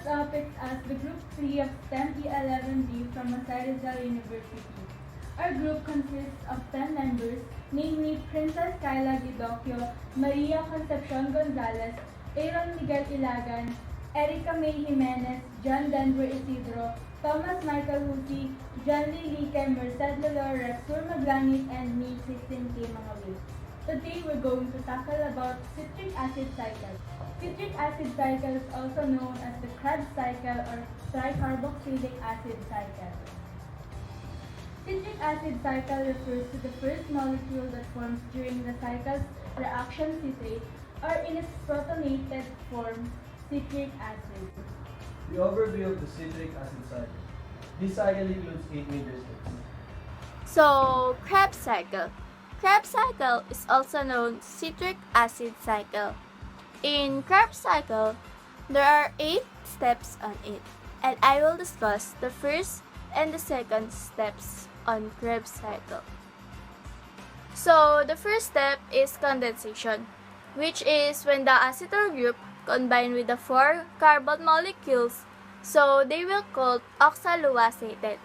What's up? It's us, the Group 3 of STEM E11B from Rizal University. Our group consists of 10 members, namely Princess Kyla Giduquio, Maria Concepcion Gonzales, Aaron Miguel Ilagan, Erhecca Jimenez, John Denver Isidro, Thomas Michael Husi, John Lique, Merced, Lolor, Rexur, Maglangit, and me, Cristine, Mangaoil. Today we're going to tackle about citric acid cycle. Citric acid cycle is also known as the Krebs cycle or tricarboxylic acid cycle. Citric acid cycle refers to the first molecule that forms during the cycle's reaction citrate, or in its protonated form, citric acid. The overview of the citric acid cycle. This cycle includes 8 major steps. So, Krebs cycle. Krebs cycle is also known citric acid cycle. In Krebs cycle, there are 8 steps on it, and I will discuss the first and the second steps on Krebs cycle. So, the first step is condensation, which is when the acetyl group combine with the 4 carbon molecules, so they will called oxaloacetate,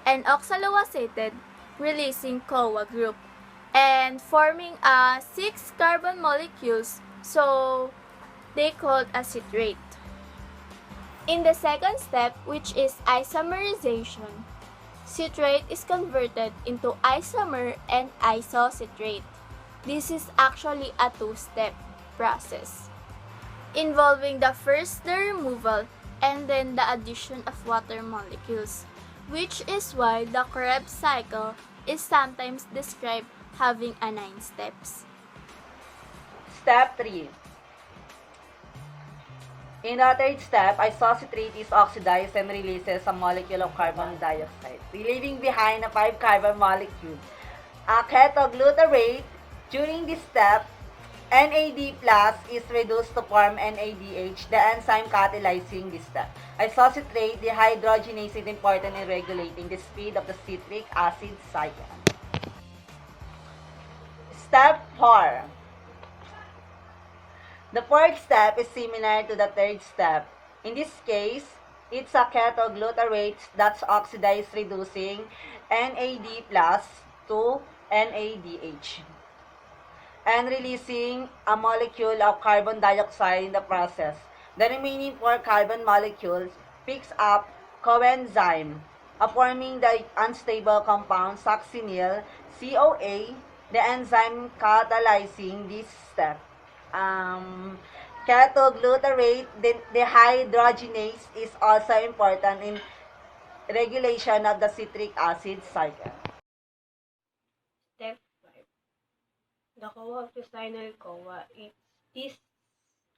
and oxaloacetate releasing CoA group and forming 6 carbon molecules, so they called a citrate. In the second step, which is isomerization, citrate is converted into isomer and isocitrate. This is actually a 2-step process, involving the first the removal and then the addition of water molecules, which is why the Krebs cycle is sometimes described having 9 steps. Step 3. In the third step, isocitrate is oxidized and releases a molecule of carbon dioxide, leaving behind a 5 carbon molecule. A ketoglutarate. During this step, NAD plus is reduced to form NADH, the enzyme catalyzing this step. Isocitrate dehydrogenase is important in regulating the speed of the citric acid cycle. Step 4. The fourth step is similar to the third step. In this case, it's a ketoglutarate that's oxidized, reducing NAD plus to NADH and releasing a molecule of carbon dioxide in the process. The remaining 4 carbon molecules picks up coenzyme, forming the unstable compound succinyl CoA, the enzyme catalyzing this step. Ketoglutarate dehydrogenase is also important in regulation of the citric acid cycle. Step 5. The CoA of succinyl CoA is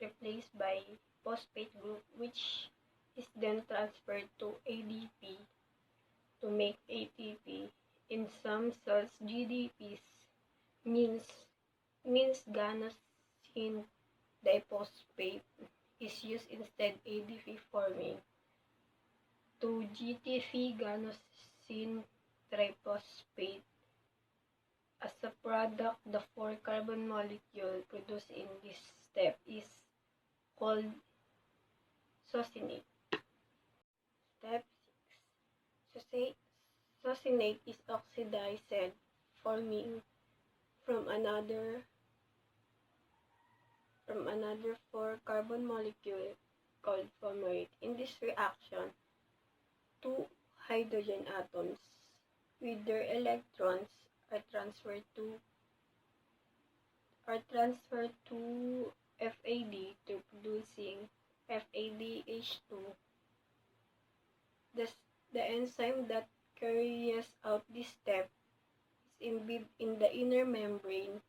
replaced by phosphate group, which is then transferred to ADP to make ATP. In some cells, GDPs means guanosine diphosphate is used instead ADP forming 2-GTP guanosine triphosphate. As a product, the 4 carbon molecule produced in this step is called succinate. Step 6. Succinate is oxidized, forming from another 4 carbon molecule called fumarate. In this reaction, 2 hydrogen atoms with their electrons are transferred to FAD to producing FADH2. The enzyme that carries out this step is embedded in the inner membrane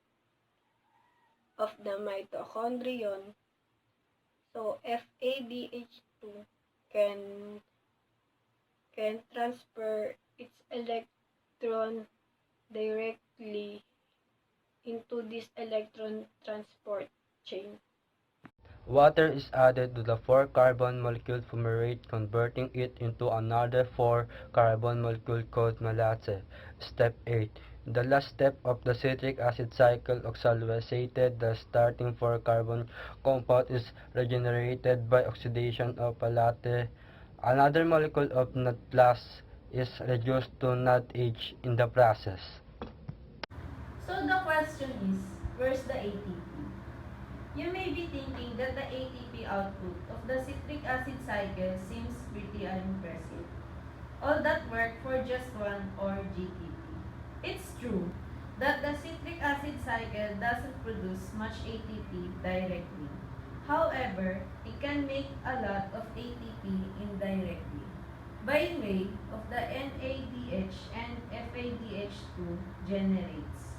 of the mitochondrion, so FADH2 can transfer its electron directly into this electron transport chain. Water is added to the 4-carbon molecule fumarate, converting it into another 4-carbon molecule called malase. Step 8. The last step of the citric acid cycle, oxaloacetate, the starting 4-carbon compound is regenerated by oxidation of alate. Another molecule of NAD+ is reduced to NADH in the process. So the question is, where's the ATP? You may be thinking that the ATP output of the citric acid cycle seems pretty unimpressive. All that work for just one or GTP. It's true that the citric acid cycle doesn't produce much ATP directly. However, it can make a lot of ATP indirectly by way of the NADH and FADH2 generates.